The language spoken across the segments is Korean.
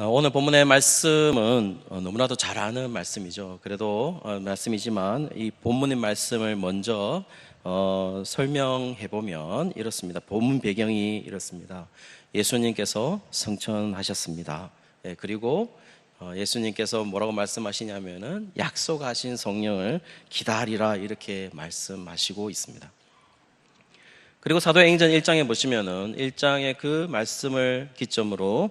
오늘 본문의 말씀은 너무나도 잘 아는 말씀이죠. 그래도 말씀이지만 이 본문의 말씀을 먼저 설명해 보면 이렇습니다. 본문 배경이 이렇습니다. 예수님께서 성천하셨습니다. 그리고 예수님께서 뭐라고 말씀하시냐면은 약속하신 성령을 기다리라 이렇게 말씀하시고 있습니다. 그리고 사도행전 1장에 보시면은 1장의 그 말씀을 기점으로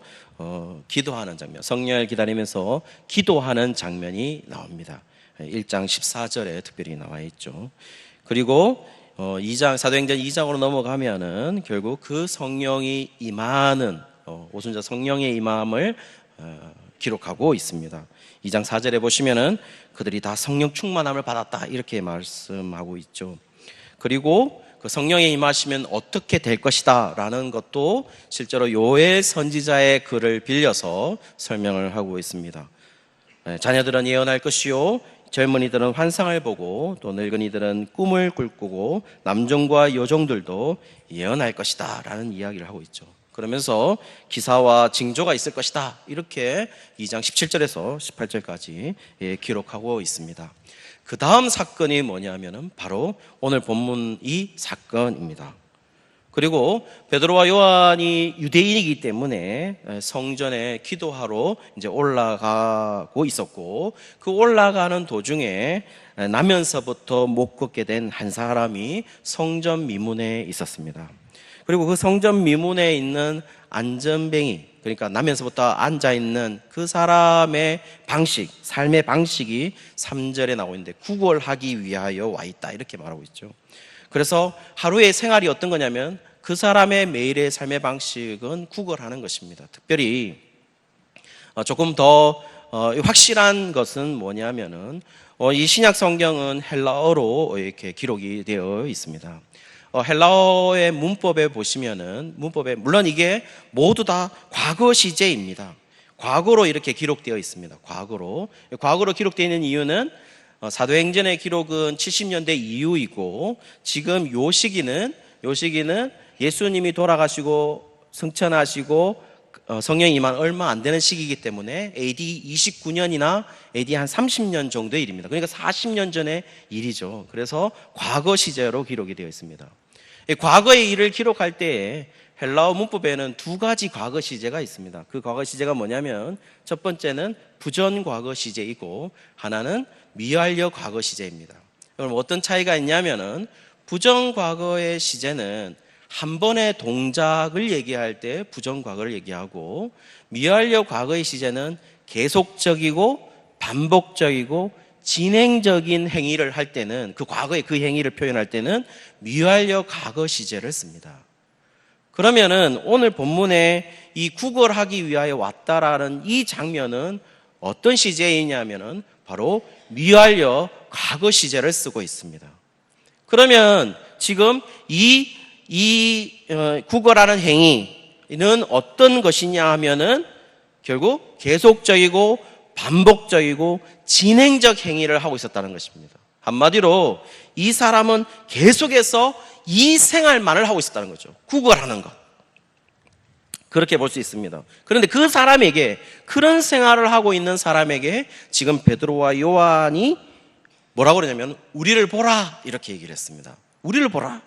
기도하는 장면, 성령을 기다리면서 기도하는 장면이 나옵니다. 1장 14절에 특별히 나와 있죠. 그리고 2장, 사도행전 2장으로 넘어가면은 결국 그 성령이 임하는 오순절 성령의 임함을 기록하고 있습니다. 2장 4절에 보시면은 그들이 다 성령 충만함을 받았다 이렇게 말씀하고 있죠. 그리고 그 성령에 임하시면 어떻게 될 것이다 라는 것도 실제로 요엘 선지자의 글을 빌려서 설명을 하고 있습니다. 자녀들은 예언할 것이요 젊은이들은 환상을 보고 또 늙은이들은 꿈을 꿈꾸고 남종과 여종들도 예언할 것이다 라는 이야기를 하고 있죠. 그러면서 기사와 징조가 있을 것이다 이렇게 2장 17절에서 18절까지 기록하고 있습니다. 그 다음 사건이 뭐냐면은 바로 오늘 본문 이 사건입니다. 그리고 베드로와 요한이 유대인이기 때문에 성전에 기도하러 이제 올라가고 있었고, 그 올라가는 도중에 나면서부터 못 걷게 된 한 사람이 성전 미문에 있었습니다. 그리고 그 성전 미문에 있는 안전뱅이, 그러니까 나면서부터 앉아있는 그 사람의 방식, 삶의 방식이 3절에 나오고 있는데 구걸하기 위하여 와 있다 이렇게 말하고 있죠. 그래서 하루의 생활이 어떤 거냐면 그 사람의 매일의 삶의 방식은 구걸하는 것입니다. 특별히 조금 더 확실한 것은 뭐냐면은 이 신약 성경은 헬라어로 이렇게 기록이 되어 있습니다. 헬라어의 문법에 보시면은 문법에 물론 이게 모두 다 과거 시제입니다. 과거로 이렇게 기록되어 있습니다. 과거로 기록되어 있는 이유는 사도행전의 기록은 70년대 이후이고 지금 요 시기는 예수님이 돌아가시고 승천하시고 성령이 임한 얼마 안 되는 시기이기 때문에 AD 29년이나 AD 한 30년 정도의 일입니다. 그러니까 40년 전의 일이죠. 그래서 과거 시제로 기록이 되어 있습니다. 과거의 일을 기록할 때에 헬라어 문법에는 두 가지 과거 시제가 있습니다. 그 과거 시제가 뭐냐면 첫 번째는 부전 과거 시제이고 하나는 미완료 과거 시제입니다. 그럼 어떤 차이가 있냐면은 부전 과거의 시제는 한 번의 동작을 얘기할 때 부전 과거를 얘기하고, 미완료 과거의 시제는 계속적이고 반복적이고 진행적인 행위를 할 때는 그 과거의 그 행위를 표현할 때는 미완료 과거 시제를 씁니다. 그러면은 오늘 본문에 이 구걸하기 위하여 왔다라는 이 장면은 어떤 시제이냐면은 바로 미완료 과거 시제를 쓰고 있습니다. 그러면 지금 이 구걸하는 행위는 어떤 것이냐 하면은 결국 계속적이고 반복적이고 진행적 행위를 하고 있었다는 것입니다. 한마디로 이 사람은 계속해서 이 생활만을 하고 있었다는 거죠. 구걸하는 것. 그렇게 볼 수 있습니다. 그런데 그 사람에게, 그런 생활을 하고 있는 사람에게 지금 베드로와 요한이 뭐라고 그러냐면 우리를 보라 이렇게 얘기를 했습니다. 우리를 보라.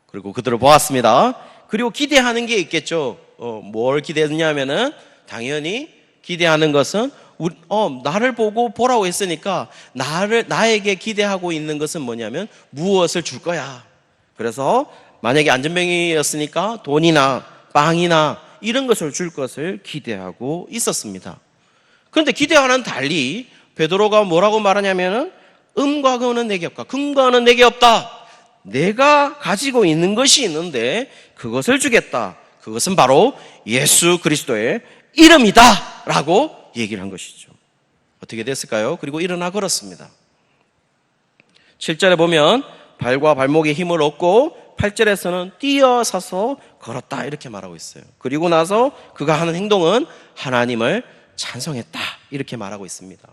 그리고 그들을 보았습니다. 그리고 기대하는 게 있겠죠. 뭘 기대했냐면은 당연히 기대하는 것은 나를 보고 보라고 했으니까 나에게 기대하고 있는 것은 뭐냐면 무엇을 줄 거야. 그래서 만약에 안전뱅이였으니까 돈이나 빵이나 이런 것을 줄 것을 기대하고 있었습니다. 그런데 기대와는 달리 베드로가 뭐라고 말하냐면은 음과 금은 내게 없다. 금과는 내게 없다. 내가 가지고 있는 것이 있는데 그것을 주겠다. 그것은 바로 예수 그리스도의 이름이다 라고 얘기를 한 것이죠. 어떻게 됐을까요? 그리고 일어나 걸었습니다. 7절에 보면 발과 발목에 힘을 얻고 8절에서는 뛰어서서 걸었다 이렇게 말하고 있어요. 그리고 나서 그가 하는 행동은 하나님을 찬송했다 이렇게 말하고 있습니다.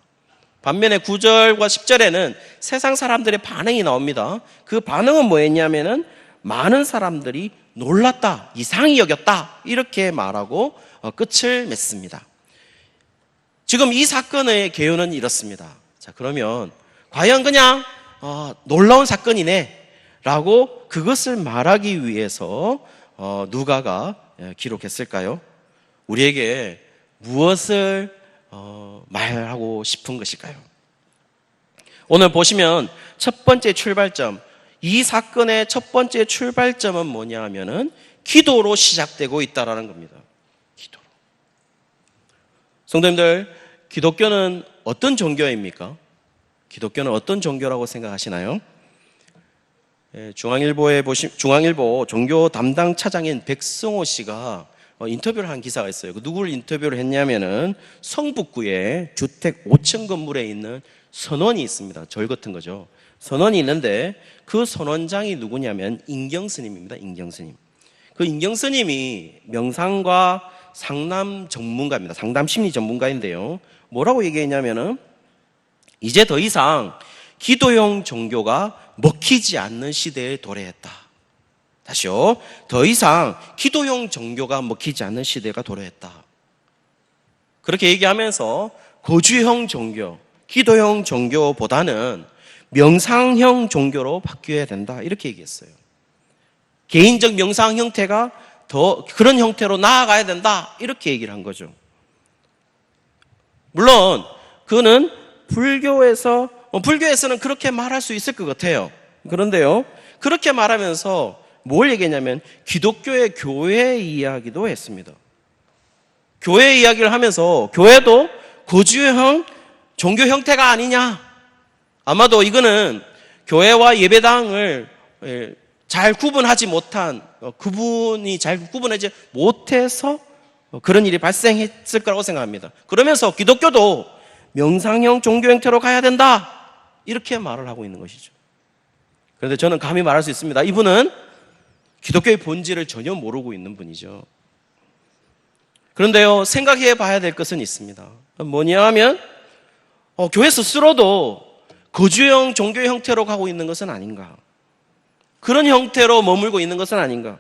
반면에 9절과 10절에는 세상 사람들의 반응이 나옵니다. 그 반응은 뭐였냐면은 많은 사람들이 놀랐다, 이상히 여겼다 이렇게 말하고 끝을 맺습니다. 지금 이 사건의 개요는 이렇습니다. 자, 그러면 과연 그냥 놀라운 사건이네 라고 그것을 말하기 위해서 누가가 기록했을까요? 우리에게 무엇을 말하고 싶은 것일까요? 오늘 보시면 첫 번째 출발점, 이 사건의 첫 번째 출발점은 뭐냐 하면은 기도로 시작되고 있다라는 겁니다. 기도로. 성도님들, 기독교는 어떤 종교입니까? 기독교는 어떤 종교라고 생각하시나요? 중앙일보 종교 담당 차장인 백승호 씨가 인터뷰를 한 기사가 있어요. 누구를 인터뷰를 했냐면은 성북구에 주택 5층 건물에 있는 선원이 있습니다. 절 같은 거죠. 선원이 있는데 그 선원장이 누구냐면 인경스님입니다. 인경스님. 그 인경스님이 명상과 상담 전문가입니다. 상담 심리 전문가인데요. 뭐라고 얘기했냐면은 이제 더 이상 기도형 종교가 먹히지 않는 시대에 도래했다. 다시요. 더 이상 기도형 종교가 먹히지 않는 시대가 도래했다. 그렇게 얘기하면서 거주형 종교, 기도형 종교보다는 명상형 종교로 바뀌어야 된다. 이렇게 얘기했어요. 개인적 명상 형태가 더 그런 형태로 나아가야 된다. 이렇게 얘기를 한 거죠. 물론 그는 불교에서는 그렇게 말할 수 있을 것 같아요. 그런데요, 그렇게 말하면서 뭘 얘기했냐면 기독교의 교회 이야기도 했습니다. 교회 이야기를 하면서 교회도 거주형 종교 형태가 아니냐. 아마도 이거는 교회와 예배당을 잘 구분하지 못한, 그분이 잘 구분하지 못해서 그런 일이 발생했을 거라고 생각합니다. 그러면서 기독교도 명상형 종교 형태로 가야 된다. 이렇게 말을 하고 있는 것이죠. 그런데 저는 감히 말할 수 있습니다. 이분은 기독교의 본질을 전혀 모르고 있는 분이죠. 그런데요, 생각해 봐야 될 것은 있습니다. 뭐냐 하면 교회 스스로도 거주형 종교 형태로 가고 있는 것은 아닌가. 그런 형태로 머물고 있는 것은 아닌가.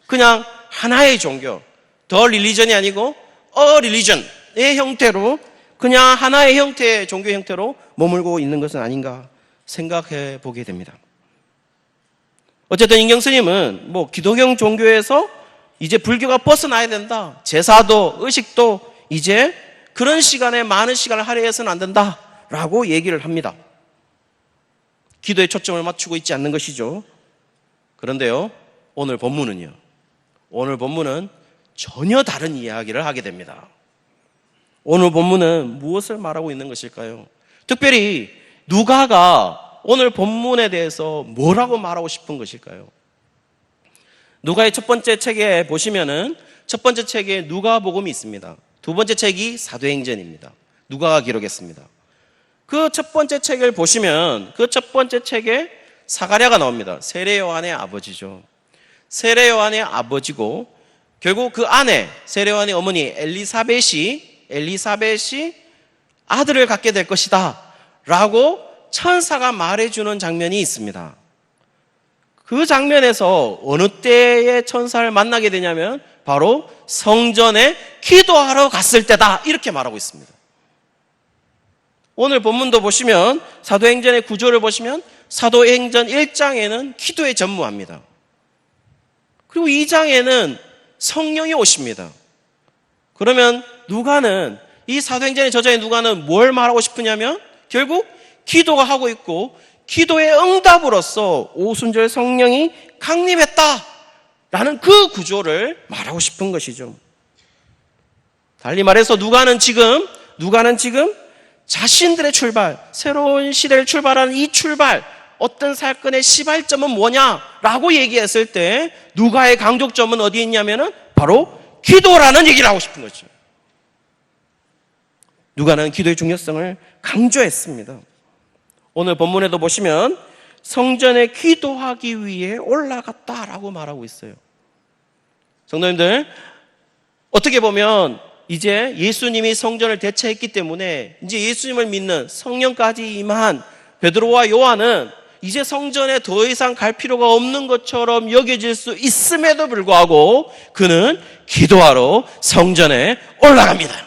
그냥 하나의 종교, 더 릴리전이 아니고 릴리전의 형태로, 그냥 하나의 형태의 종교 형태로 머물고 있는 것은 아닌가 생각해 보게 됩니다. 어쨌든 인경 스님은 기독형 종교에서 이제 불교가 벗어나야 된다. 제사도 의식도 이제 그런 시간에 많은 시간을 할애해서는 안 된다라고 얘기를 합니다. 기도에 초점을 맞추고 있지 않는 것이죠. 그런데요, 오늘 본문은 전혀 다른 이야기를 하게 됩니다. 오늘 본문은 무엇을 말하고 있는 것일까요? 특별히 누가가 오늘 본문에 대해서 뭐라고 말하고 싶은 것일까요? 누가의 첫 번째 책에 보시면은 첫 번째 책에 누가복음이 있습니다. 두 번째 책이 사도행전입니다. 누가가 기록했습니다. 그 첫 번째 책을 보시면 그 첫 번째 책에 사가랴가 나옵니다. 세례 요한의 아버지죠. 세례 요한의 아버지고 결국 그 아내, 세례 요한의 어머니 엘리사벳이 아들을 갖게 될 것이다 라고 천사가 말해주는 장면이 있습니다. 그 장면에서 어느 때에 천사를 만나게 되냐면 바로 성전에 기도하러 갔을 때다 이렇게 말하고 있습니다. 오늘 본문도 보시면 사도행전의 구조를 보시면 사도행전 1장에는 기도에 전무합니다. 그리고 2장에는 성령이 오십니다. 그러면 누가는, 이 사도행전의 저자인 누가는 뭘 말하고 싶으냐면 결국 기도가 하고 있고 기도의 응답으로서 오순절 성령이 강림했다라는 그 구조를 말하고 싶은 것이죠. 달리 말해서 누가는 지금 자신들의 출발, 새로운 시대를 출발하는 이 출발, 어떤 사건의 시발점은 뭐냐라고 얘기했을 때 누가의 강조점은 어디에 있냐면은 바로 기도라는 얘기를 하고 싶은 거죠. 누가는 기도의 중요성을 강조했습니다. 오늘 본문에도 보시면 성전에 기도하기 위해 올라갔다라고 말하고 있어요. 성도님들, 어떻게 보면 이제 예수님이 성전을 대체했기 때문에 이제 예수님을 믿는 성령까지 임한 베드로와 요한은 이제 성전에 더 이상 갈 필요가 없는 것처럼 여겨질 수 있음에도 불구하고 그는 기도하러 성전에 올라갑니다.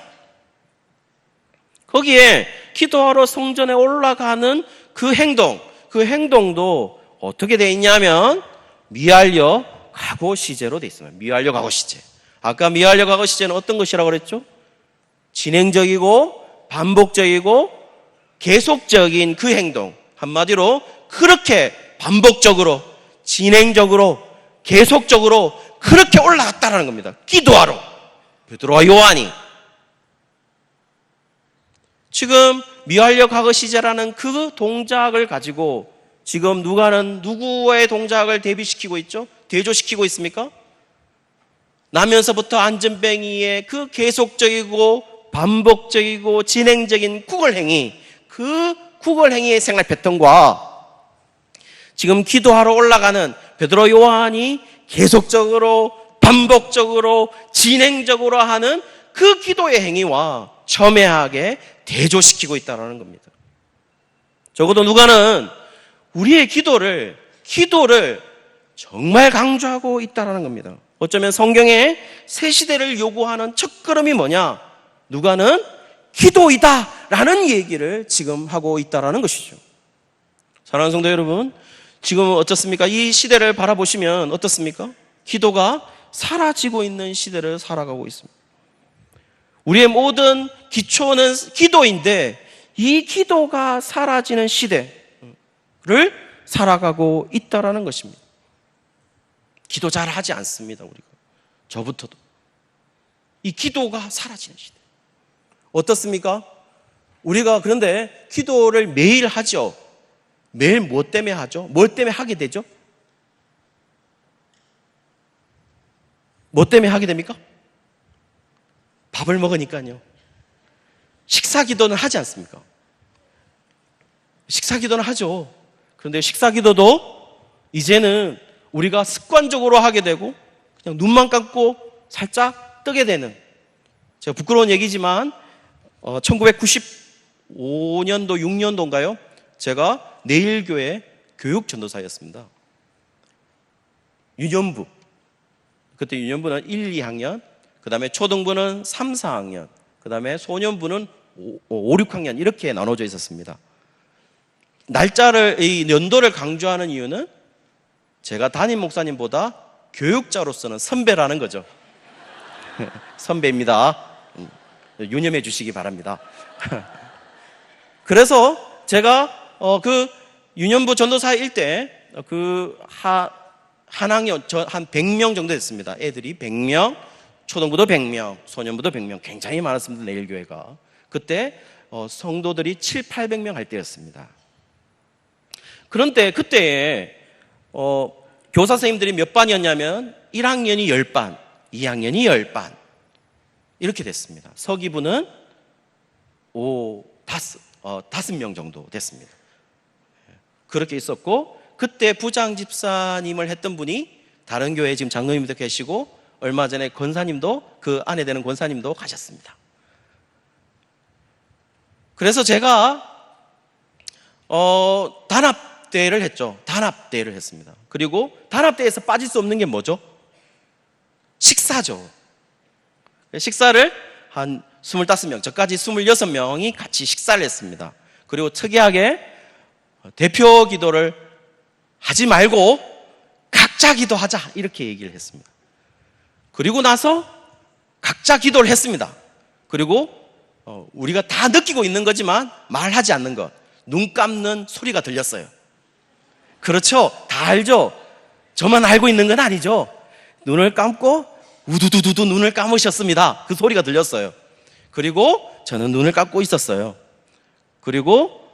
거기에 기도하러 성전에 올라가는 그 행동도 어떻게 돼 있냐면 미알려 가고 시제로 돼 있습니다. 미알려 가고 시제. 아까 미알려 가고 시제는 어떤 것이라고 그랬죠? 진행적이고 반복적이고 계속적인 그 행동. 한마디로 그렇게 반복적으로 진행적으로 계속적으로 그렇게 올라갔다라는 겁니다. 기도하러. 베드로와 요한이 지금 미알려 가고 시제라는 그 동작을 가지고 지금 누가는 누구의 동작을 대비시키고 있죠? 대조시키고 있습니까? 나면서부터 안전뱅이의 그 계속적이고 반복적이고 진행적인 구걸행위, 그 구걸행위의 생활 패턴과 지금 기도하러 올라가는 베드로 요한이 계속적으로 반복적으로 진행적으로 하는 그 기도의 행위와 첨예하게 대조시키고 있다는 겁니다. 적어도 누가는 우리의 기도를 정말 강조하고 있다는 겁니다. 어쩌면 성경의 새 시대를 요구하는 첫걸음이 뭐냐? 누가는 기도이다라는 얘기를 지금 하고 있다는 것이죠. 사랑하는 성도 여러분, 지금 어떻습니까? 이 시대를 바라보시면 어떻습니까? 기도가 사라지고 있는 시대를 살아가고 있습니다. 우리의 모든 기초는 기도인데 이 기도가 사라지는 시대를 살아가고 있다는 것입니다. 기도 잘 하지 않습니다. 우리가 저부터도 이 기도가 사라지는 시대. 어떻습니까? 우리가 그런데 기도를 매일 하죠. 매일 뭐 때문에 하죠? 뭘 때문에 하게 되죠? 뭐 때문에 하게 됩니까? 밥을 먹으니까요. 식사 기도는 하지 않습니까? 식사 기도는 하죠. 그런데 식사 기도도 이제는 우리가 습관적으로 하게 되고 그냥 눈만 감고 살짝 뜨게 되는, 제가 부끄러운 얘기지만 1995년도 6년도인가요? 제가 내일교회 교육전도사였습니다. 유년부, 그때 유년부는 1, 2학년, 그 다음에 초등부는 3, 4학년, 그 다음에 소년부는 5, 6학년 이렇게 나눠져 있었습니다. 이 연도를 강조하는 이유는 제가 담임 목사님보다 교육자로서는 선배라는 거죠. 선배입니다. 유념해 주시기 바랍니다. 그래서 제가 그 유년부 전도사일 때 한 학년 한 100명 정도 됐습니다. 애들이 100명, 초등부도 100명, 소년부도 100명, 굉장히 많았습니다. 내일교회가. 그때 성도들이 7, 800명 할 때였습니다. 그런데 그때에 교사 선생님들이 몇 반이었냐면 1학년이 10반, 2학년이 10반 이렇게 됐습니다. 서기부는 5명 정도 됐습니다. 그렇게 있었고, 그때 부장 집사님을 했던 분이 다른 교회에 지금 장로님도 계시고 얼마 전에 권사님도, 그 아내 되는 권사님도 가셨습니다. 그래서 제가 단합대회를 했죠. 단합대회를 했습니다. 그리고 단합대회에서 빠질 수 없는 게 뭐죠? 식사죠. 식사를 한 25명, 저까지 26명이 같이 식사를 했습니다. 그리고 특이하게 대표 기도를 하지 말고 각자 기도하자 이렇게 얘기를 했습니다. 그리고 나서 각자 기도를 했습니다. 그리고 우리가 다 느끼고 있는 거지만 말하지 않는 것, 눈 감는 소리가 들렸어요. 그렇죠? 다 알죠? 저만 알고 있는 건 아니죠? 눈을 감고 우두두두두 눈을 감으셨습니다. 그 소리가 들렸어요. 그리고 저는 눈을 감고 있었어요. 그리고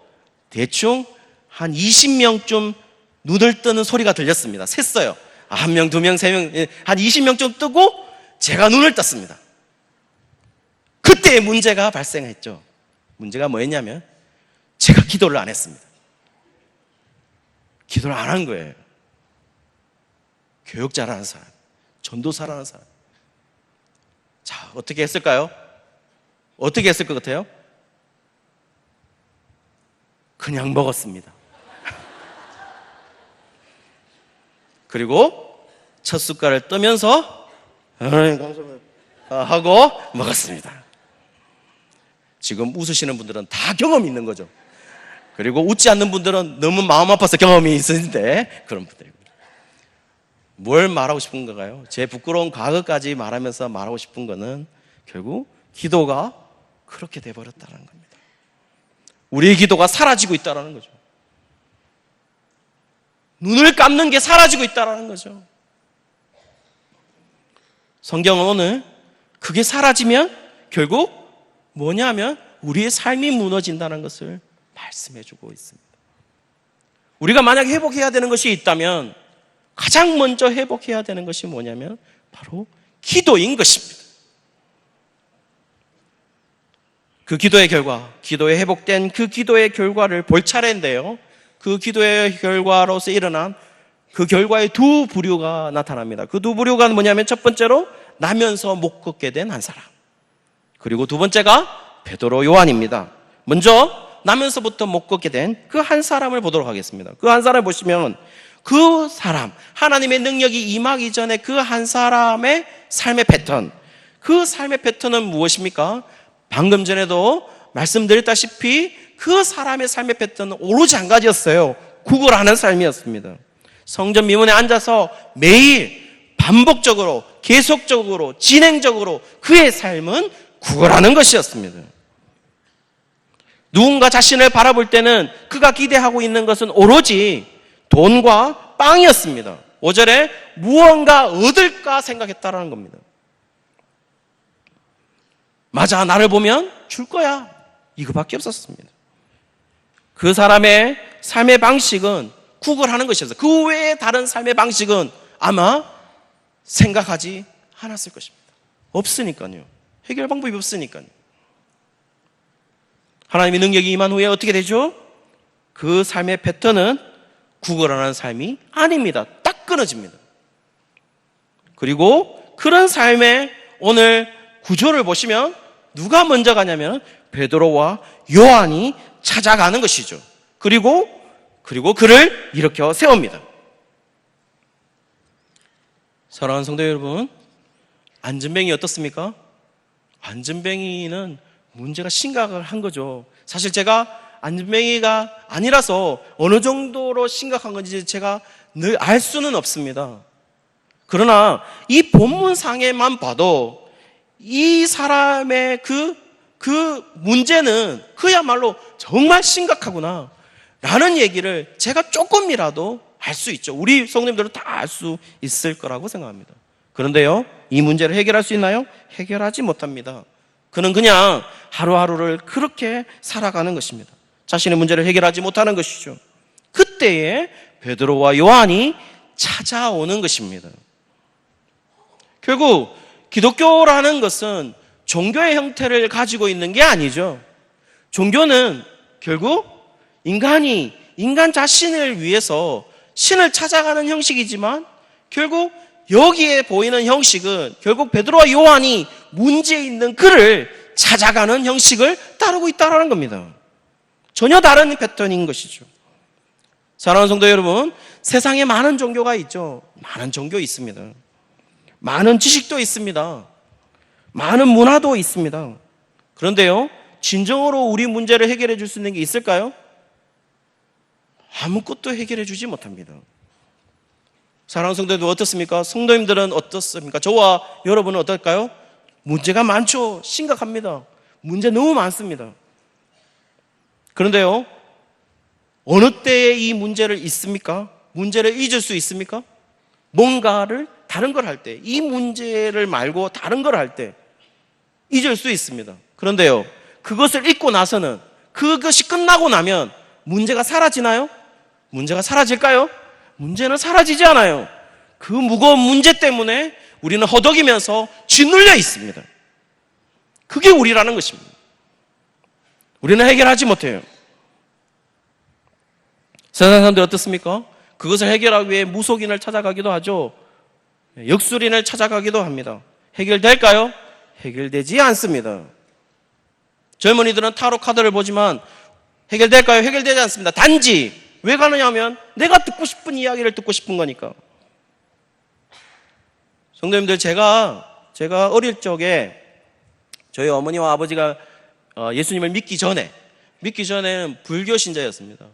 대충 한 20명쯤 눈을 뜨는 소리가 들렸습니다. 셌어요. 1명, 2명, 3명, 한 20명쯤 뜨고 제가 눈을 떴습니다. 그때 문제가 발생했죠. 문제가 뭐였냐면 제가 기도를 안 했습니다. 기도를 안 한 거예요. 교육자라는 사람, 전도사라는 사람. 자, 어떻게 했을까요? 어떻게 했을 것 같아요? 그냥 먹었습니다. 그리고 첫 숟갈을 뜨면서 하고 먹었습니다. 지금 웃으시는 분들은 다 경험이 있는 거죠. 그리고 웃지 않는 분들은 너무 마음 아파서 경험이 있으신데 그런 분들입니다. 뭘 말하고 싶은 건가요? 제 부끄러운 과거까지 말하면서 말하고 싶은 거는 결국 기도가 그렇게 돼버렸다는 겁니다. 우리의 기도가 사라지고 있다는 거죠. 눈을 감는 게 사라지고 있다는 거죠. 성경은 오늘 그게 사라지면 결국 뭐냐면 우리의 삶이 무너진다는 것을 말씀해주고 있습니다. 우리가 만약 회복해야 되는 것이 있다면 가장 먼저 회복해야 되는 것이 뭐냐면 바로 기도인 것입니다. 그 기도의 결과, 기도에 회복된 그 기도의 결과를 볼 차례인데요, 그 기도의 결과로서 일어난 그 결과의 두 부류가 나타납니다. 그 두 부류가 뭐냐면 첫 번째로 나면서 못 걷게 된 한 사람, 그리고 두 번째가 베드로 요한입니다. 먼저 나면서부터 못 걷게 된 그 한 사람을 보도록 하겠습니다. 그 한 사람을 보시면 그 사람, 하나님의 능력이 임하기 전에 그 한 사람의 삶의 패턴, 그 삶의 패턴은 무엇입니까? 방금 전에도 말씀드렸다시피 그 사람의 삶의 패턴은 오로지 한 가지였어요. 구걸하는 삶이었습니다. 성전 미문에 앉아서 매일 반복적으로 계속적으로 진행적으로 그의 삶은 구걸하는 것이었습니다. 누군가 자신을 바라볼 때는 그가 기대하고 있는 것은 오로지 돈과 빵이었습니다. 5절에 무언가 얻을까 생각했다라는 겁니다. 맞아, 나를 보면 줄 거야, 이거밖에 없었습니다. 그 사람의 삶의 방식은 구걸하는 것이었어요. 그 외에 다른 삶의 방식은 아마 생각하지 않았을 것입니다. 없으니까요. 해결 방법이 없으니까요. 하나님의 능력이 임한 후에 어떻게 되죠? 그 삶의 패턴은 구걸하는 삶이 아닙니다. 딱 끊어집니다. 그리고 그런 삶의 오늘 구조를 보시면 누가 먼저 가냐면 베드로와 요한이 찾아가는 것이죠. 그리고 그를 일으켜 세웁니다. 사랑하는 성도 여러분, 안전뱅이 어떻습니까? 안전뱅이는 문제가 심각한 거죠. 사실 제가 안전뱅이가 아니라서 어느 정도로 심각한 건지 제가 늘 알 수는 없습니다. 그러나 이 본문상에만 봐도 이 사람의 그 문제는 그야말로 정말 심각하구나 라는 얘기를 제가 조금이라도 알 수 있죠. 우리 성도님들은 다 알 수 있을 거라고 생각합니다. 그런데요, 이 문제를 해결할 수 있나요? 해결하지 못합니다. 그는 그냥 하루하루를 그렇게 살아가는 것입니다. 자신의 문제를 해결하지 못하는 것이죠. 그때에 베드로와 요한이 찾아오는 것입니다. 결국 기독교라는 것은 종교의 형태를 가지고 있는 게 아니죠. 종교는 결국 인간 자신을 위해서 신을 찾아가는 형식이지만 결국 여기에 보이는 형식은 결국 베드로와 요한이 문제 있는 그를 찾아가는 형식을 따르고 있다는 겁니다. 전혀 다른 패턴인 것이죠. 사랑하는 성도 여러분, 세상에 많은 종교가 있죠. 많은 종교 있습니다. 많은 지식도 있습니다. 많은 문화도 있습니다. 그런데요, 진정으로 우리 문제를 해결해 줄 수 있는 게 있을까요? 아무것도 해결해 주지 못합니다. 사랑하는 성도님들 어떻습니까? 성도님들은 어떻습니까? 저와 여러분은 어떨까요? 문제가 많죠. 심각합니다. 문제 너무 많습니다. 그런데요, 어느 때에 이 문제를 잊습니까? 문제를 잊을 수 있습니까? 뭔가를 다른 걸 할 때, 이 문제를 말고 다른 걸 할 때 잊을 수 있습니다. 그런데요, 그것을 잊고 나서는, 그것이 끝나고 나면 문제가 사라지나요? 문제가 사라질까요? 문제는 사라지지 않아요. 그 무거운 문제 때문에 우리는 허덕이면서 짓눌려 있습니다. 그게 우리라는 것입니다. 우리는 해결하지 못해요. 세상 사람들 어떻습니까? 그것을 해결하기 위해 무속인을 찾아가기도 하죠. 역술인을 찾아가기도 합니다. 해결될까요? 해결되지 않습니다. 젊은이들은 타로 카드를 보지만 해결될까요? 해결되지 않습니다. 단지 왜 가느냐 하면 내가 듣고 싶은 이야기를 듣고 싶은 거니까. 성도님들, 제가 어릴 적에 저희 어머니와 아버지가 예수님을 믿기 전에는 불교 신자였습니다.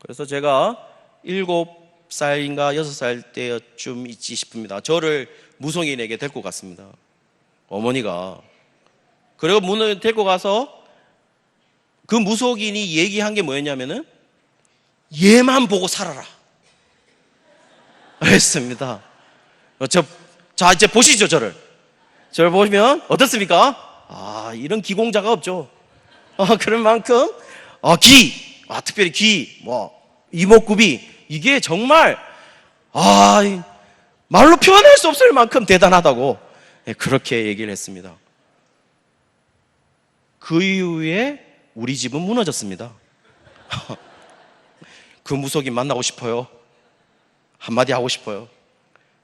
그래서 제가 7살인가 6살 때쯤 있지 싶습니다. 저를 무속인에게 데리고 갔습니다. 어머니가. 그리고 문을 데리고 가서 그 무속인이 얘기한 게 뭐였냐면은 얘만 보고 살아라 했습니다. 자, 이제 보시죠, 저를 보시면 어떻습니까? 이런 기공자가 없죠. 그런 만큼 특별히 귀, 이목구비, 이게 정말 말로 표현할 수 없을 만큼 대단하다고 그렇게 얘기를 했습니다. 그 이후에 우리 집은 무너졌습니다. 그 무속인 만나고 싶어요. 한마디 하고 싶어요.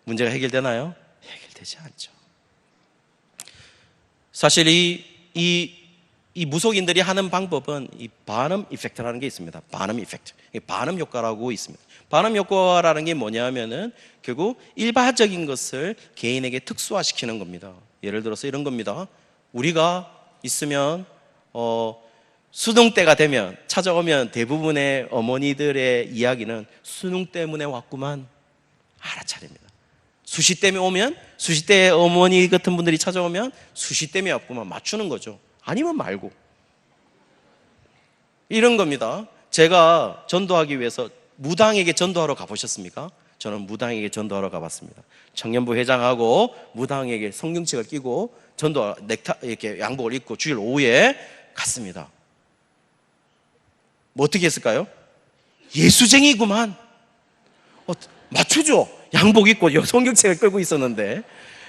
문제가 해결되나요? 해결되지 않죠. 사실 이 무속인들이 하는 방법은 이 반음 이펙트라는 게 있습니다. 반음 이펙트, 반음 효과라고 있습니다. 반음 효과라는 게 뭐냐면은 결국 일반적인 것을 개인에게 특수화시키는 겁니다. 예를 들어서 이런 겁니다. 우리가 있으면 수능 때가 되면 찾아오면 대부분의 어머니들의 이야기는 수능 때문에 왔구만 알아차립니다. 수시 때문에 오면, 수시 때 어머니 같은 분들이 찾아오면 수시 때문에 왔구만 맞추는 거죠. 아니면 말고. 이런 겁니다. 제가 전도하기 위해서 무당에게 전도하러 가보셨습니까? 저는 무당에게 전도하러 가봤습니다. 청년부 회장하고 무당에게 성경책을 끼고 이렇게 양복을 입고 주일 오후에 갔습니다. 뭐 어떻게 했을까요? 예수쟁이구만. 맞추죠. 양복 입고 성경책을 끌고 있었는데.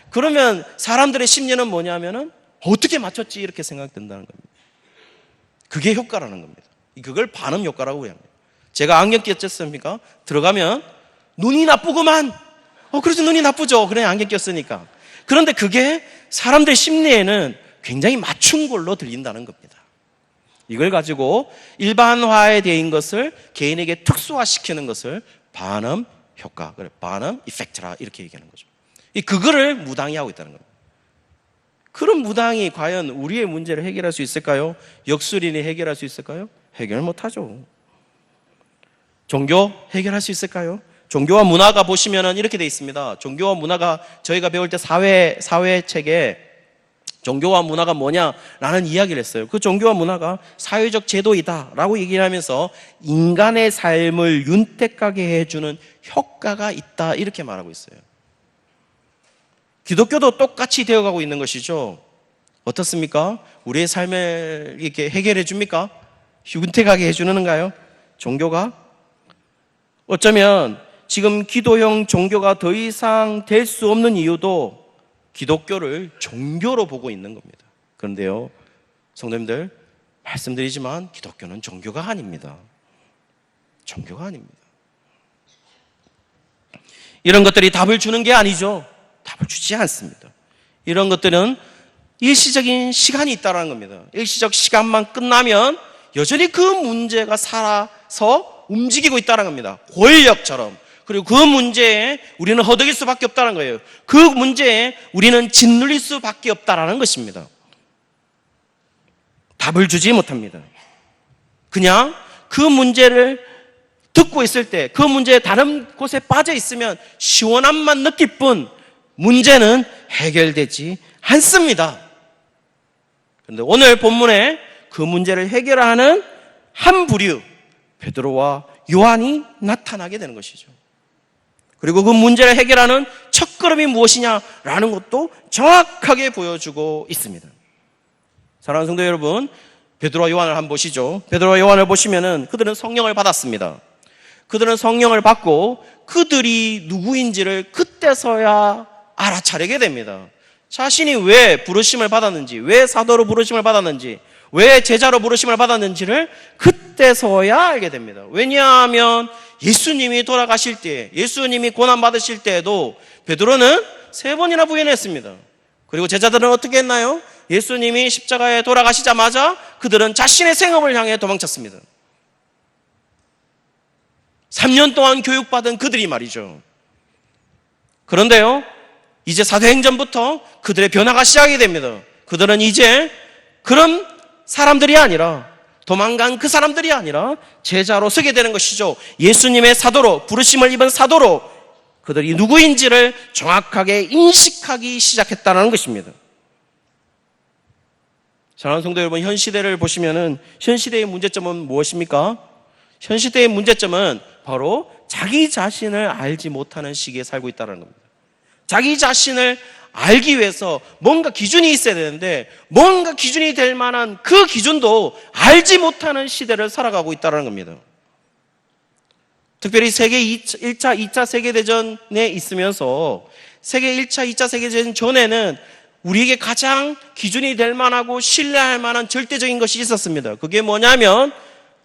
그러면 사람들의 심리는 뭐냐면은 어떻게 맞췄지 이렇게 생각된다는 겁니다. 그게 효과라는 겁니다. 그걸 반음 효과라고 합니다. 제가 안경 꼈습니까? 들어가면 눈이 나쁘구만. 그래서 눈이 나쁘죠. 그래 안경 꼈으니까. 그런데 그게 사람들 심리에는 굉장히 맞춘 걸로 들린다는 겁니다. 이걸 가지고 일반화된 것을 개인에게 특수화시키는 것을 반음 효과, 반음 이펙트라 이렇게 얘기하는 거죠. 그거를 무당이 하고 있다는 겁니다. 그런 무당이 과연 우리의 문제를 해결할 수 있을까요? 역술인이 해결할 수 있을까요? 해결 못하죠. 종교 해결할 수 있을까요? 종교와 문화가 보시면은 이렇게 되어 있습니다. 종교와 문화가 저희가 배울 때 사회 책에 종교와 문화가 뭐냐라는 이야기를 했어요. 그 종교와 문화가 사회적 제도이다라고 얘기를 하면서 인간의 삶을 윤택하게 해주는 효과가 있다 이렇게 말하고 있어요. 기독교도 똑같이 되어가고 있는 것이죠. 어떻습니까? 우리의 삶을 이렇게 해결해 줍니까? 윤택하게 해주는가요? 종교가? 어쩌면 지금 기도형 종교가 더 이상 될 수 없는 이유도 기독교를 종교로 보고 있는 겁니다. 그런데요, 성도님들, 말씀드리지만 기독교는 종교가 아닙니다. 종교가 아닙니다. 이런 것들이 답을 주는 게 아니죠. 답을 주지 않습니다. 이런 것들은 일시적인 시간이 있다는 겁니다. 일시적 시간만 끝나면 여전히 그 문제가 살아서 움직이고 있다는 겁니다. 권력처럼. 그리고 그 문제에 우리는 허덕일 수밖에 없다는 거예요. 그 문제에 우리는 짓눌릴 수밖에 없다는 것입니다. 답을 주지 못합니다. 그냥 그 문제를 듣고 있을 때 그 문제에 다른 곳에 빠져 있으면 시원함만 느낄 뿐 문제는 해결되지 않습니다. 그런데 오늘 본문에 그 문제를 해결하는 한 부류 베드로와 요한이 나타나게 되는 것이죠. 그리고 그 문제를 해결하는 첫걸음이 무엇이냐라는 것도 정확하게 보여주고 있습니다. 사랑하는 성도 여러분, 베드로와 요한을 한번 보시죠. 베드로와 요한을 보시면은 그들은 성령을 받았습니다. 그들은 성령을 받고 그들이 누구인지를 그때서야 알아차리게 됩니다. 자신이 왜 부르심을 받았는지, 왜 사도로 부르심을 받았는지, 왜 제자로 부르심을 받았는지를 그때서야 알게 됩니다. 왜냐하면 예수님이 돌아가실 때, 예수님이 고난받으실 때에도 베드로는 3번이나 부인했습니다. 그리고 제자들은 어떻게 했나요? 예수님이 십자가에 돌아가시자마자 그들은 자신의 생업을 향해 도망쳤습니다. 3년 동안 교육받은 그들이 말이죠. 그런데요, 이제 사도행전부터 그들의 변화가 시작이 됩니다. 그들은 이제 그런 사람들이 아니라, 도망간 그 사람들이 아니라 제자로 서게 되는 것이죠. 예수님의 사도로, 부르심을 입은 사도로 그들이 누구인지를 정확하게 인식하기 시작했다는 것입니다. 사랑하는 성도 여러분, 현 시대를 보시면은 현 시대의 문제점은 무엇입니까? 현 시대의 문제점은 바로 자기 자신을 알지 못하는 시기에 살고 있다는 겁니다. 자기 자신을 알기 위해서 뭔가 기준이 있어야 되는데, 뭔가 기준이 될 만한 그 기준도 알지 못하는 시대를 살아가고 있다는 겁니다. 특별히 세계 1차, 2차 세계대전에 있으면서 세계 1차, 2차 세계대전 전에는 우리에게 가장 기준이 될 만하고 신뢰할 만한 절대적인 것이 있었습니다. 그게 뭐냐면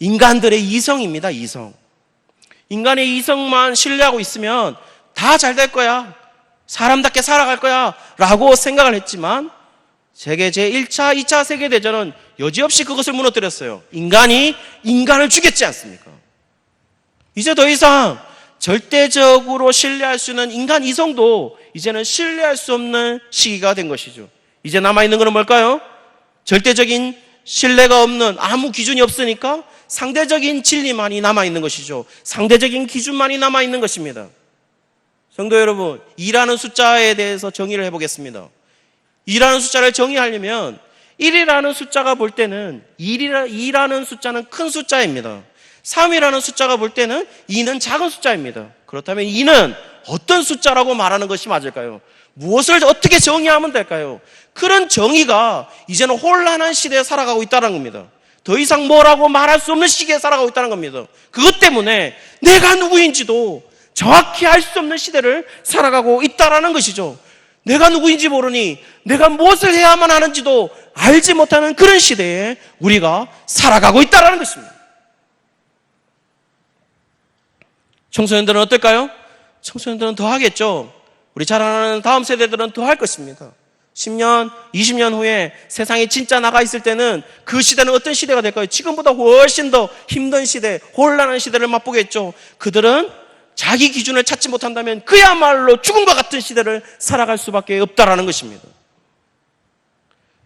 인간들의 이성입니다. 이성. 인간의 이성만 신뢰하고 있으면 다 잘 될 거야, 사람답게 살아갈 거야 라고 생각을 했지만, 세계 제1차, 2차 세계대전은 여지없이 그것을 무너뜨렸어요. 인간이 인간을 죽였지 않습니까? 이제 더 이상 절대적으로 신뢰할 수 있는 인간 이성도 이제는 신뢰할 수 없는 시기가 된 것이죠. 이제 남아있는 것은 뭘까요? 절대적인 신뢰가 없는, 아무 기준이 없으니까 상대적인 진리만이 남아있는 것이죠. 상대적인 기준만이 남아있는 것입니다. 성도 여러분, 2라는 숫자에 대해서 정의를 해보겠습니다. 2라는 숫자를 정의하려면 1이라는 숫자가 볼 때는 2라는 숫자는 큰 숫자입니다. 3이라는 숫자가 볼 때는 2는 작은 숫자입니다. 그렇다면 2는 어떤 숫자라고 말하는 것이 맞을까요? 무엇을 어떻게 정의하면 될까요? 그런 정의가 이제는 혼란한 시대에 살아가고 있다는 겁니다. 더 이상 뭐라고 말할 수 없는 시기에 살아가고 있다는 겁니다. 그것 때문에 내가 누구인지도 정확히 알 수 없는 시대를 살아가고 있다는 것이죠. 내가 누구인지 모르니 내가 무엇을 해야만 하는지도 알지 못하는 그런 시대에 우리가 살아가고 있다는 것입니다. 청소년들은 어떨까요? 청소년들은 더 하겠죠. 우리 자라나는 다음 세대들은 더 할 것입니다. 10년, 20년 후에 세상에 진짜 나가 있을 때는 그 시대는 어떤 시대가 될까요? 지금보다 훨씬 더 힘든 시대, 혼란한 시대를 맛보겠죠. 그들은 자기 기준을 찾지 못한다면 그야말로 죽음과 같은 시대를 살아갈 수밖에 없다라는 것입니다.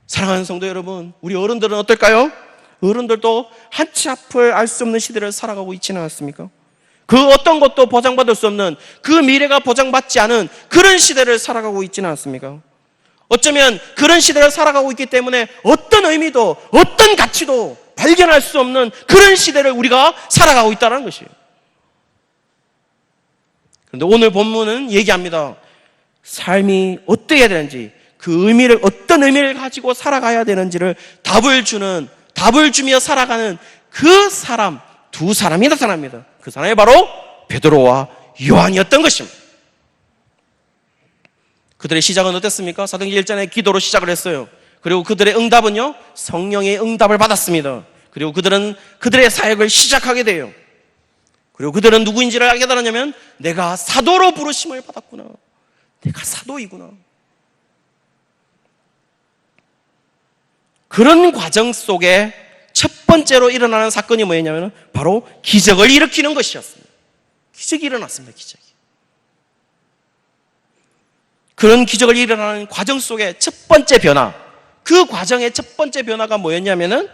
사랑하는 성도 여러분, 우리 어른들은 어떨까요? 어른들도 한치 앞을 알 수 없는 시대를 살아가고 있지는 않습니까? 그 어떤 것도 보장받을 수 없는, 그 미래가 보장받지 않은 그런 시대를 살아가고 있지는 않습니까? 어쩌면 그런 시대를 살아가고 있기 때문에 어떤 의미도, 어떤 가치도 발견할 수 없는 그런 시대를 우리가 살아가고 있다는 것이에요. 그런데 오늘 본문은 얘기합니다. 삶이 어떻게 해야 되는지, 그 의미를, 어떤 의미를 가지고 살아가야 되는지를 답을 주며 살아가는 그 사람, 두 사람이 나타납니다. 그 사람이 바로 베드로와 요한이었던 것입니다. 그들의 시작은 어땠습니까? 사도행전 1장에 기도로 시작을 했어요. 그리고 그들의 응답은요, 성령의 응답을 받았습니다. 그리고 그들은 그들의 사역을 시작하게 돼요. 그리고 그들은 누구인지를 알게 되냐면, 내가 사도로 부르심을 받았구나, 내가 사도이구나. 그런 과정 속에 첫 번째로 일어나는 사건이 뭐였냐면 바로 기적을 일으키는 것이었습니다. 기적이 일어났습니다. 기적이. 그런 기적을 일어나는 과정 속에 첫 번째 변화, 그 과정의 첫 번째 변화가 뭐였냐면은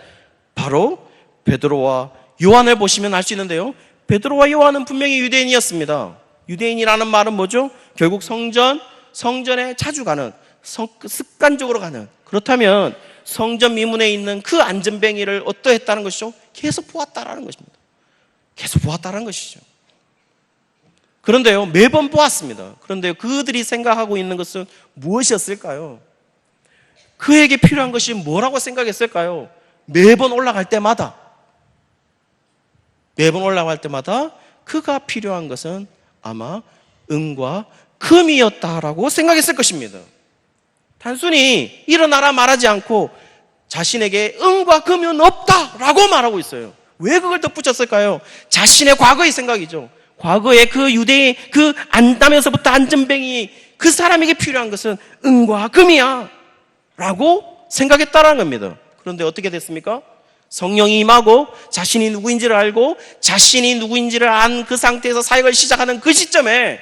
바로 베드로와 요한을 보시면 알 수 있는데요, 베드로와 요한은 분명히 유대인이었습니다. 유대인이라는 말은 뭐죠? 결국 성전에 자주 가는, 습관적으로 가는. 그렇다면 성전 미문에 있는 그 안전뱅이를 어떠했다는 것이죠? 계속 보았다라는 것입니다. 계속 보았다는 것이죠. 그런데요, 매번 보았습니다. 그런데 그들이 생각하고 있는 것은 무엇이었을까요? 그에게 필요한 것이 뭐라고 생각했을까요? 매번 올라갈 때마다 그가 필요한 것은 아마 은과 금이었다라고 생각했을 것입니다. 단순히 일어나라 말하지 않고 자신에게 은과 금은 없다라고 말하고 있어요. 왜 그걸 덧붙였을까요? 자신의 과거의 생각이죠. 과거의 그 유대의 그 안담에서부터 안전뱅이, 그 사람에게 필요한 것은 은과 금이야 라고 생각했다는 겁니다. 그런데 어떻게 됐습니까? 성령이 임하고 자신이 누구인지를 알고 자신이 누구인지를 안 그 상태에서 사역을 시작하는 그 시점에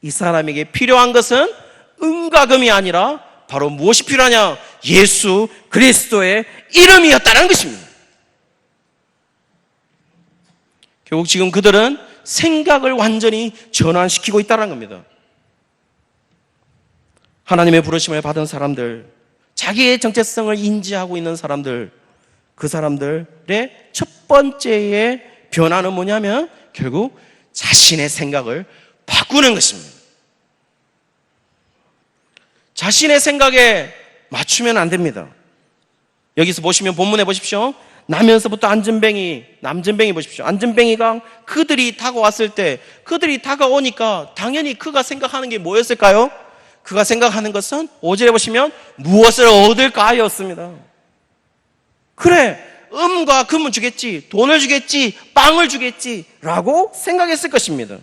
이 사람에게 필요한 것은 은과 금이 아니라 바로 무엇이 필요하냐? 예수 그리스도의 이름이었다는 것입니다. 결국 지금 그들은 생각을 완전히 전환시키고 있다는 겁니다. 하나님의 부르심을 받은 사람들, 자기의 정체성을 인지하고 있는 사람들, 그 사람들의 첫 번째의 변화는 뭐냐면 결국 자신의 생각을 바꾸는 것입니다. 자신의 생각에 맞추면 안 됩니다. 여기서 보시면 본문에 보십시오. 나면서부터 남전뱅이 보십시오. 안전뱅이가 그들이 다가왔을 때, 그들이 다가오니까 당연히 그가 생각하는 게 뭐였을까요? 그가 생각하는 것은 5절에 보시면 무엇을 얻을까였습니다. 그래, 음과 금은 주겠지, 돈을 주겠지, 빵을 주겠지 라고 생각했을 것입니다.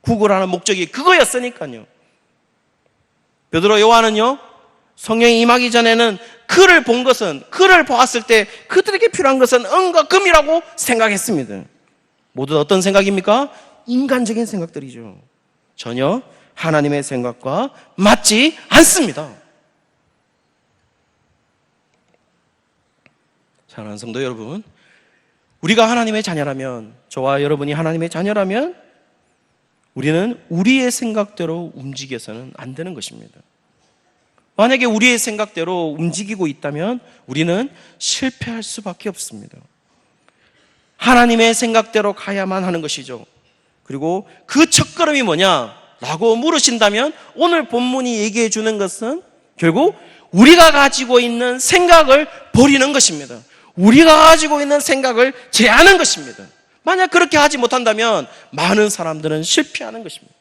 구걸하는 목적이 그거였으니까요. 베드로 요한은요, 성령이 임하기 전에는 그를 보았을 때 그들에게 필요한 것은 은과 금이라고 생각했습니다. 모두 어떤 생각입니까? 인간적인 생각들이죠. 전혀 하나님의 생각과 맞지 않습니다. 사랑하는 성도 여러분, 우리가 하나님의 자녀라면, 저와 여러분이 하나님의 자녀라면 우리는 우리의 생각대로 움직여서는 안 되는 것입니다. 만약에 우리의 생각대로 움직이고 있다면 우리는 실패할 수밖에 없습니다. 하나님의 생각대로 가야만 하는 것이죠. 그리고 그 첫걸음이 뭐냐라고 물으신다면 오늘 본문이 얘기해 주는 것은 결국 우리가 가지고 있는 생각을 버리는 것입니다. 우리가 가지고 있는 생각을 제하는 것입니다. 만약 그렇게 하지 못한다면 많은 사람들은 실패하는 것입니다.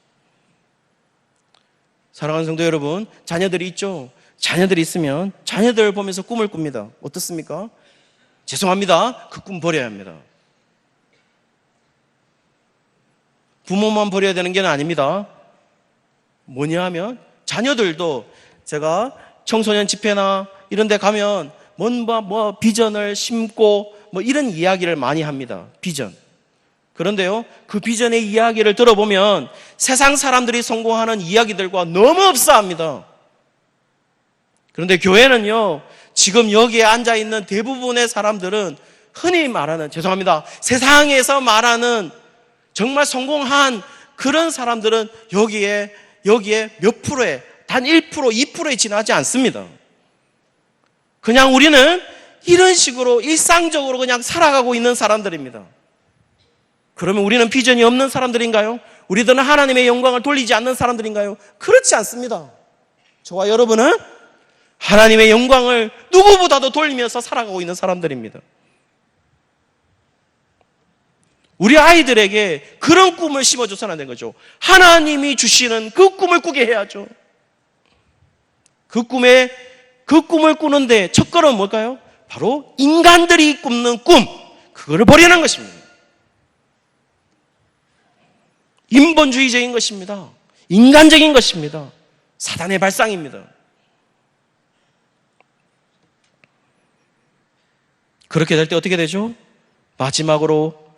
사랑하는 성도 여러분, 자녀들이 있죠? 자녀들이 있으면 자녀들 보면서 꿈을 꿉니다. 어떻습니까? 죄송합니다. 그 꿈 버려야 합니다. 부모만 버려야 되는 게 아닙니다. 뭐냐 하면 자녀들도 제가 청소년 집회나 이런 데 가면 비전을 심고 이런 이야기를 많이 합니다. 비전. 그런데요, 그 비전의 이야기를 들어보면 세상 사람들이 성공하는 이야기들과 너무 흡사합니다. 그런데 교회는요, 지금 여기에 앉아있는 대부분의 사람들은 흔히 말하는, 죄송합니다, 세상에서 말하는 정말 성공한 그런 사람들은 여기에 몇 프로에, 단 1%, 2%에 지나지 않습니다. 그냥 우리는 이런 식으로 일상적으로 그냥 살아가고 있는 사람들입니다. 그러면 우리는 비전이 없는 사람들인가요? 우리들은 하나님의 영광을 돌리지 않는 사람들인가요? 그렇지 않습니다. 저와 여러분은 하나님의 영광을 누구보다도 돌리면서 살아가고 있는 사람들입니다. 우리 아이들에게 그런 꿈을 심어줘서는 안 되는 거죠. 하나님이 주시는 그 꿈을 꾸게 해야죠. 그 꿈을 꾸는데 첫걸음은 뭘까요? 바로 인간들이 꾸는 꿈, 그거를 버리는 것입니다. 인본주의적인 것입니다. 인간적인 것입니다. 사단의 발상입니다. 그렇게 될 때 어떻게 되죠? 마지막으로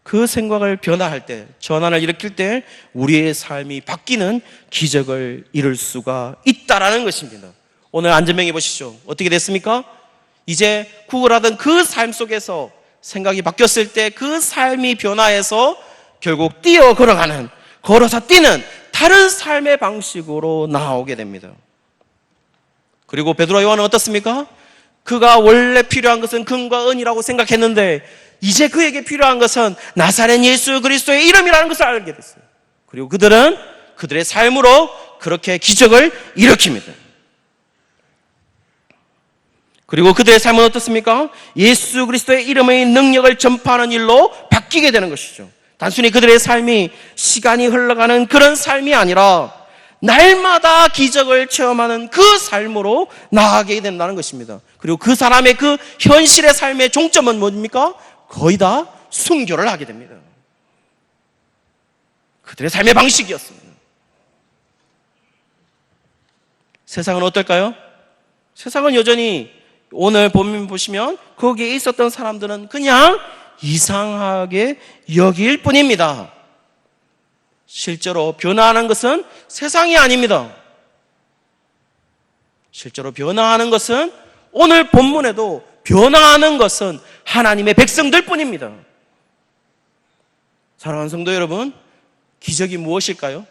그 생각을 변화할 때, 전환을 일으킬 때 우리의 삶이 바뀌는 기적을 이룰 수가 있다라는 것입니다. 오늘 안전명이 보시죠. 어떻게 됐습니까? 이제 구걸하던 그 삶 속에서 생각이 바뀌었을 때 그 삶이 변화해서 결국 걸어서 뛰는 다른 삶의 방식으로 나아오게 됩니다. 그리고 베드로 요한은 어떻습니까? 그가 원래 필요한 것은 금과 은이라고 생각했는데 이제 그에게 필요한 것은 나사렛 예수 그리스도의 이름이라는 것을 알게 됐어요. 그리고 그들은 그들의 삶으로 그렇게 기적을 일으킵니다. 그리고 그들의 삶은 어떻습니까? 예수 그리스도의 이름의 능력을 전파하는 일로 바뀌게 되는 것이죠. 단순히 그들의 삶이 시간이 흘러가는 그런 삶이 아니라 날마다 기적을 체험하는 그 삶으로 나아가게 된다는 것입니다. 그리고 그 사람의 그 현실의 삶의 종점은 뭡니까? 거의 다 순교를 하게 됩니다. 그들의 삶의 방식이었습니다. 세상은 어떨까요? 세상은 여전히 오늘 보시면 거기에 있었던 사람들은 그냥 이상하게 여길 뿐입니다. 실제로 변화하는 것은 세상이 아닙니다. 실제로 변화하는 것은, 오늘 본문에도 변화하는 것은 하나님의 백성들 뿐입니다. 사랑하는 성도 여러분, 기적이 무엇일까요?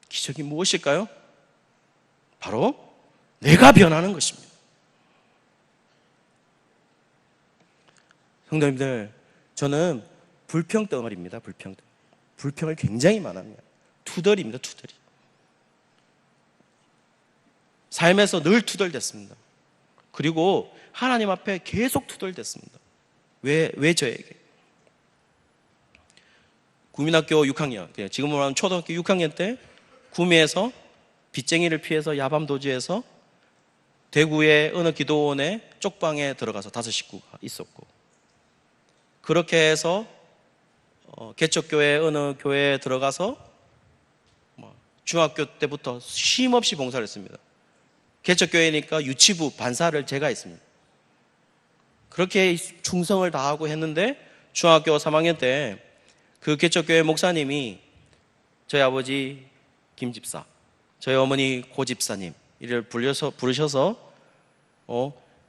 기적이 무엇일까요? 바로 내가 변하는 것입니다. 성도님들, 저는 불평덩어리입니다. 불평을 굉장히 많합니다. 투덜입니다. 투덜이. 삶에서 늘 투덜댔습니다. 그리고 하나님 앞에 계속 투덜댔습니다. 왜 저에게? 국민학교 6학년, 지금으로 하면 초등학교 6학년 때 구미에서 빚쟁이를 피해서 야밤도주에서 대구의 어느 기도원의 쪽방에 들어가서 5 식구가 있었고, 그렇게 해서 개척교회 어느 교회에 들어가서 중학교 때부터 쉼없이 봉사를 했습니다. 개척교회니까 유치부 반사를 제가 했습니다. 그렇게 충성을 다하고 했는데, 중학교 3학년 때 그 개척교회 목사님이 저희 아버지 김집사, 저희 어머니 고집사님 이를 부르셔서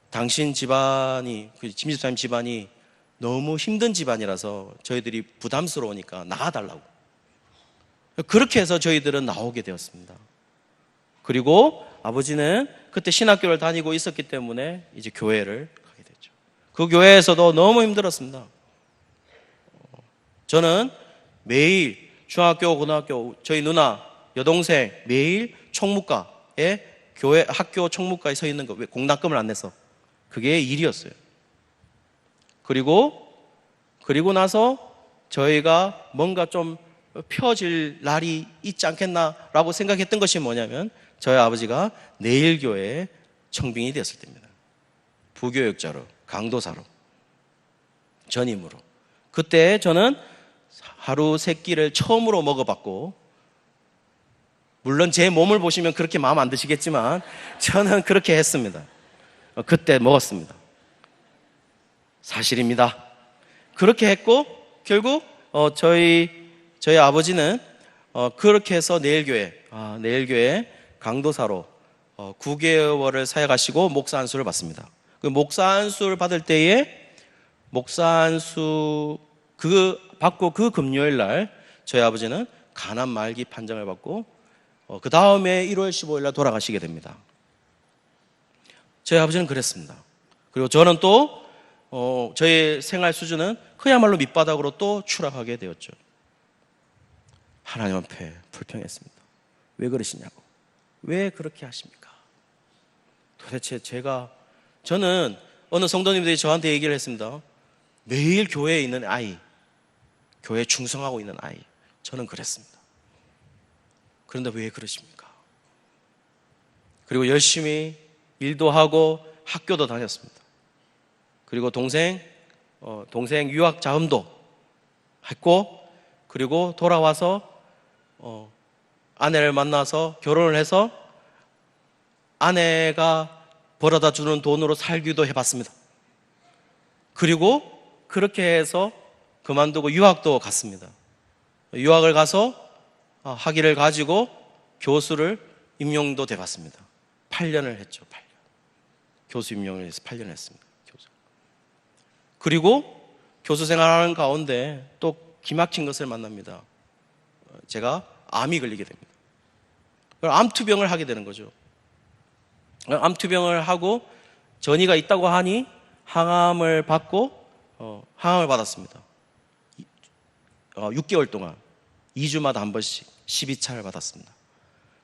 당신 집안이, 그 김집사님 집안이 너무 힘든 집안이라서 저희들이 부담스러우니까 나가달라고. 그렇게 해서 저희들은 나오게 되었습니다. 그리고 아버지는 그때 신학교를 다니고 있었기 때문에 이제 교회를 가게 됐죠. 그 교회에서도 너무 힘들었습니다. 저는 매일 중학교, 고등학교, 저희 누나, 여동생 매일 총무과에, 교회 학교 총무과에 서 있는 거, 왜 공납금을 안 내서, 그게 일이었어요. 그리고 나서 저희가 뭔가 좀 펴질 날이 있지 않겠나라고 생각했던 것이 뭐냐면, 저희 아버지가 내일교회 청빙이 됐을 때입니다. 부교육자로, 강도사로, 전임으로. 그때 저는 하루 3끼를 처음으로 먹어봤고, 물론 제 몸을 보시면 그렇게 마음 안 드시겠지만 저는 그렇게 했습니다. 그때 먹었습니다. 사실입니다. 그렇게 했고, 결국 저희 아버지는 그렇게 해서 내일교회 강도사로 9개월을 사역하시고 목사 안수를 받습니다. 그 목사 안수를 받을 때에 받고 그 금요일 날 저희 아버지는 간암 말기 판정을 받고 그 다음에 1월 15일 날 돌아가시게 됩니다. 저희 아버지는 그랬습니다. 그리고 저는 또 저의 생활 수준은 그야말로 밑바닥으로 또 추락하게 되었죠. 하나님 앞에 불평했습니다. 왜 그러시냐고. 왜 그렇게 하십니까? 도대체 저는 어느 성도님들이 저한테 얘기를 했습니다. 매일 교회에 있는 아이, 교회에 충성하고 있는 아이, 저는 그랬습니다. 그런데 왜 그러십니까? 그리고 열심히 일도 하고 학교도 다녔습니다. 그리고 동생 유학 자금도 했고, 그리고 돌아와서 아내를 만나서 결혼을 해서 아내가 벌어다 주는 돈으로 살기도 해봤습니다. 그리고 그렇게 해서 그만두고 유학도 갔습니다. 유학을 가서 학위를 가지고 교수를 임용도 돼봤습니다. 8년을 했죠. 8년. 교수 임용을 해서 8년을 했습니다. 교수. 그리고 교수 생활하는 가운데 또 기막힌 것을 만납니다. 제가 암이 걸리게 됩니다. 암투병을 하게 되는 거죠. 암투병을 하고 전이가 있다고 하니 항암을 받았습니다. 6개월 동안 2주마다 한 번씩 12차를 받았습니다.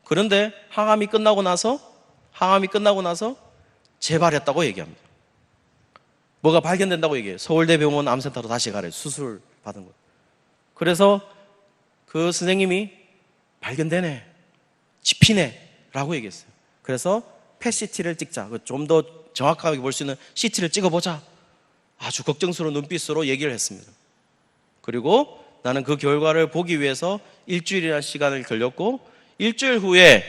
그런데 항암이 끝나고 나서 재발했다고 얘기합니다. 뭐가 발견된다고 얘기해요. 서울대병원 암센터로 다시 가래요. 수술 받은 거. 그래서 그 선생님이 발견되네, 집히네 라고 얘기했어요. 그래서 펫CT를 찍자, 좀 더 정확하게 볼 수 있는 CT를 찍어보자, 아주 걱정스러운 눈빛으로 얘기를 했습니다. 그리고 나는 그 결과를 보기 위해서 일주일이라는 시간을 걸렸고, 일주일 후에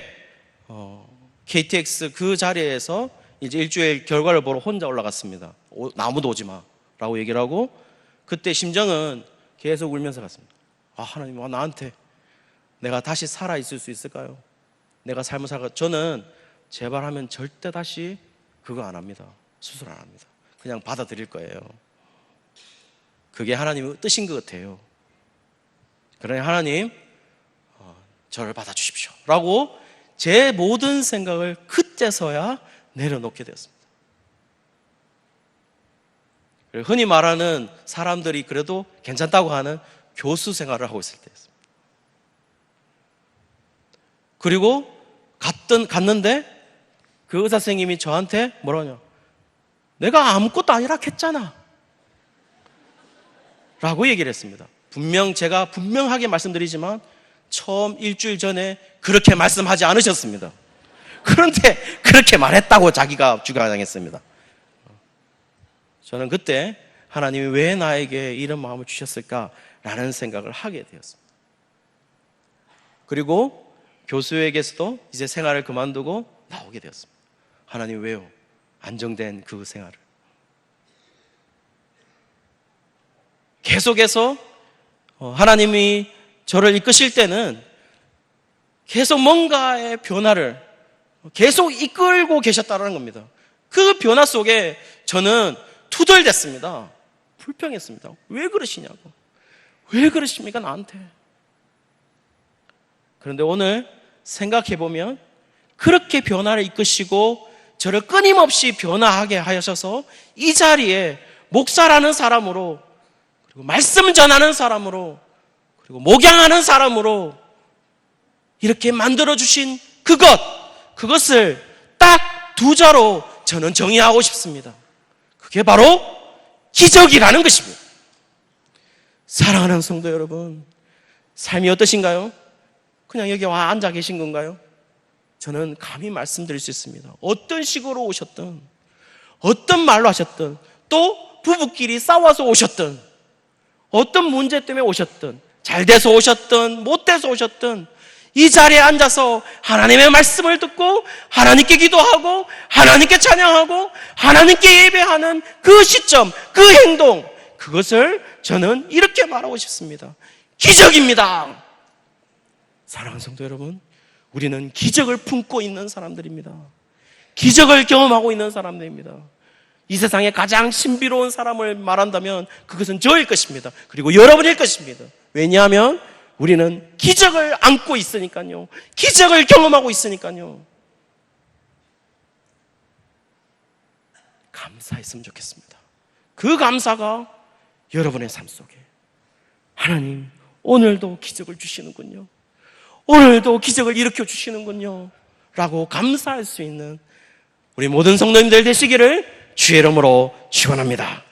KTX 그 자리에서 이제 일주일 결과를 보러 혼자 올라갔습니다. 아무도 오지 마 라고 얘기를 하고, 그때 심정은 계속 울면서 갔습니다. 하나님, 나한테 내가 다시 살아있을 수 있을까요? 내가 삶을 살아가. 저는 제발 하면 절대 다시 그거 안 합니다. 수술 안 합니다. 그냥 받아들일 거예요. 그게 하나님의 뜻인 것 같아요. 그러니 하나님, 저를 받아주십시오 라고 제 모든 생각을 그때서야 내려놓게 되었습니다. 흔히 말하는 사람들이 그래도 괜찮다고 하는 교수 생활을 하고 있을 때였습니다. 그리고 갔는데 그 의사 선생님이 저한테 뭐라냐, 내가 아무것도 아니라 했잖아 라고 얘기를 했습니다. 제가 분명하게 말씀드리지만 처음 일주일 전에 그렇게 말씀하지 않으셨습니다. 그런데 그렇게 말했다고 자기가 주장했습니다. 저는 그때 하나님이 왜 나에게 이런 마음을 주셨을까라는 생각을 하게 되었습니다. 그리고 교수에게서도 이제 생활을 그만두고 나오게 되었습니다. 하나님 왜요? 안정된 그 생활을. 계속해서 하나님이 저를 이끄실 때는 계속 뭔가의 변화를 계속 이끌고 계셨다는 겁니다. 그 변화 속에 저는 투덜댔습니다. 불평했습니다. 왜 그러시냐고. 왜 그러십니까 나한테. 그런데 오늘 생각해보면 그렇게 변화를 이끄시고 저를 끊임없이 변화하게 하셔서 이 자리에 목사라는 사람으로, 그리고 말씀 전하는 사람으로, 그리고 목양하는 사람으로 이렇게 만들어주신 그것을 딱 두 자로 저는 정의하고 싶습니다. 그게 바로 기적이라는 것입니다. 사랑하는 성도 여러분, 삶이 어떠신가요? 그냥 여기 와 앉아 계신 건가요? 저는 감히 말씀드릴 수 있습니다. 어떤 식으로 오셨든, 어떤 말로 하셨든, 또 부부끼리 싸워서 오셨든, 어떤 문제 때문에 오셨든, 잘 돼서 오셨든 못 돼서 오셨든 이 자리에 앉아서 하나님의 말씀을 듣고 하나님께 기도하고 하나님께 찬양하고 하나님께 예배하는 그 시점, 그 행동, 그것을 저는 이렇게 말하고 싶습니다. 기적입니다. 사랑하는 성도 여러분, 우리는 기적을 품고 있는 사람들입니다. 기적을 경험하고 있는 사람들입니다. 이 세상에 가장 신비로운 사람을 말한다면 그것은 저일 것입니다. 그리고 여러분일 것입니다. 왜냐하면 우리는 기적을 안고 있으니까요. 기적을 경험하고 있으니까요. 감사했으면 좋겠습니다. 그 감사가 여러분의 삶 속에 하나님 오늘도 기적을 주시는군요. 오늘도 기적을 일으켜 주시는군요. 라고 감사할 수 있는 우리 모든 성도님들 되시기를 주의 이름으로 축원합니다.